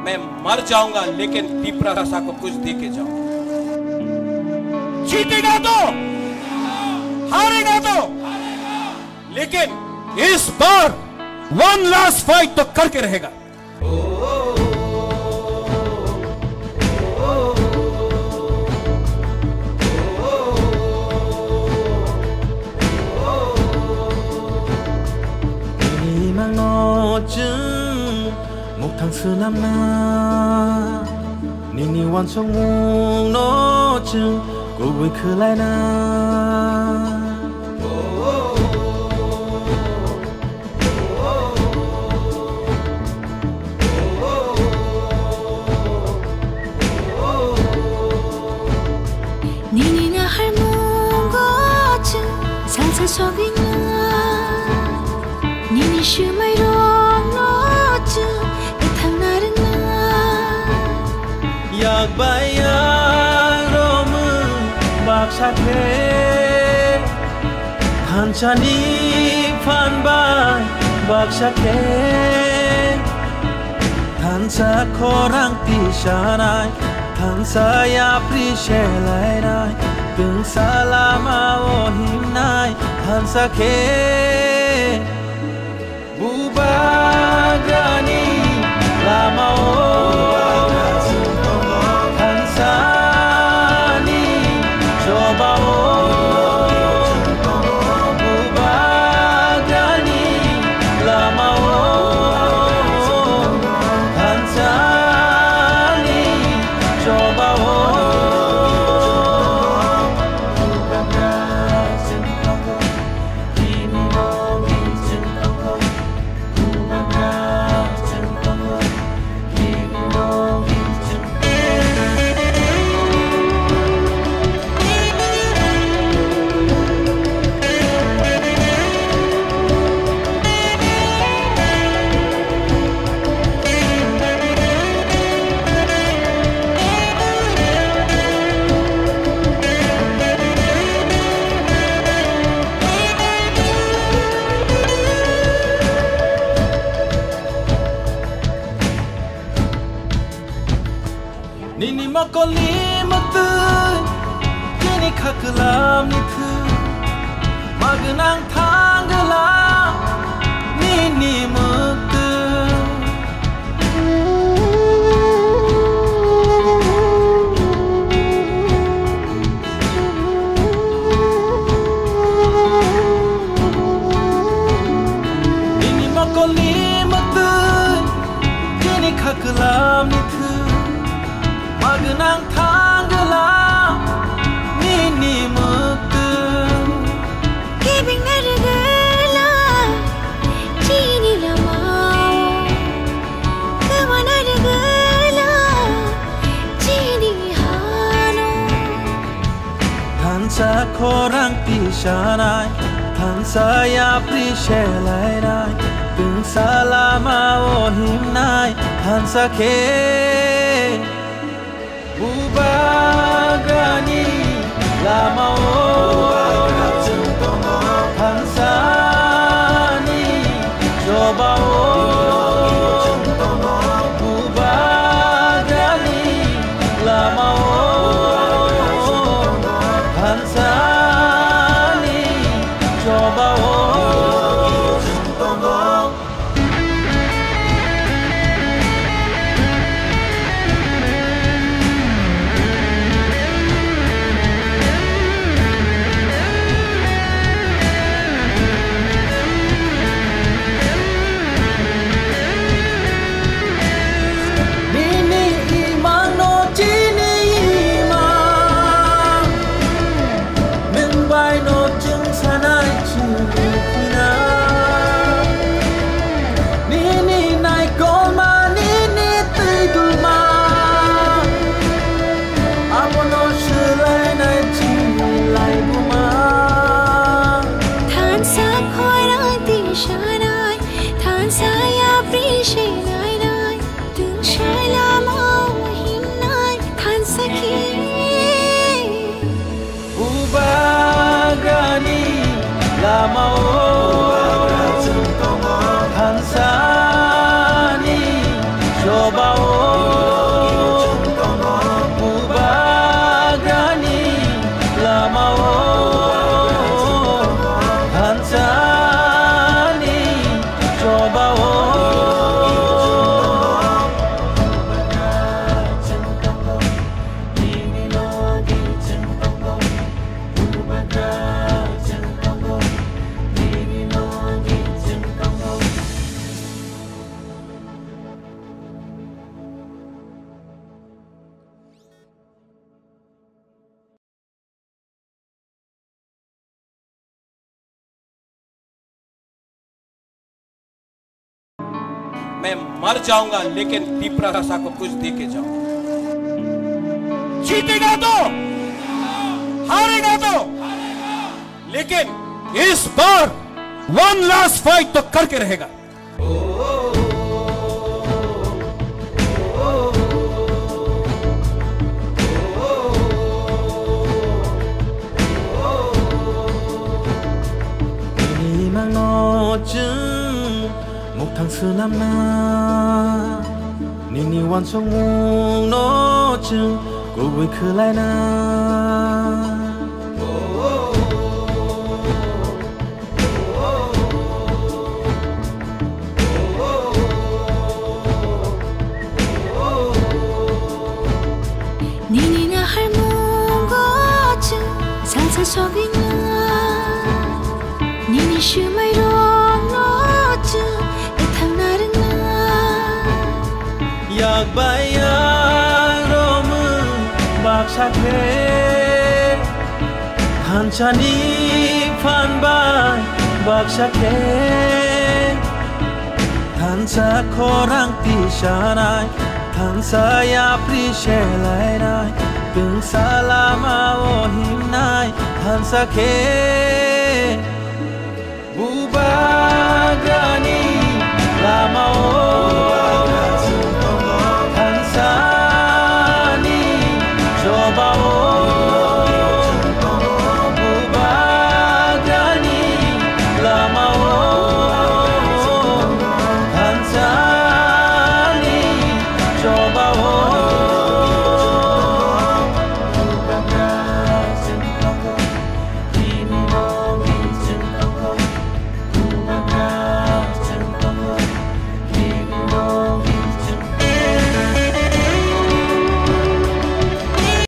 मैं मर जाऊंगा लेकिन पिपरासा को कुछ दे के जाऊंगा। जीतेगा तो, हारेगा तो, लेकिन इस बार वन लास्ट फाइट तो करके रहेगा। một thằng xưa năm na nini wan song mung no chung ko gui khư lai na nini na har mung go chung sang sa so bin na nini shu mai rong no chung yak bayang romun bak sakhe hanchani phan bai bak sakhe thansa khorang ti shanai thansa ya pri shelai nai tung salama o him nai thansa khe bubagani lama o Nini makoli matu kini khaklam ni thu magnang thangla nini matu Nini makoli matu kini khaklam ni thu magnang thangla nini muktu kibing nargala chini lamao kama nargala chini hano thansa khorang ti shanai thansa ya pri shelai nai tung salama o him nai thansa khe Bubagani lama o Hansani coba o Bubagani lama o Hansani coba o lama o Hansani coba o मैं मर जाऊंगा लेकिन पिपरासा को कुछ दे के जाऊंगा। जीतेगा तो, हारेगा तो, लेकिन इस बार वन लास्ट फाइट तो करके रहेगा। 목탕스남나 니니 완성ung 노증 고위 클라이나 니니가 할문 거증 상상 속이냐 니니 슈마이로 약바양 로문 박사케 한찬이 판반 박사케 단사 코랑 티샤나이 단사야 프리셰라이나이 등살라마 오힘나이 한사케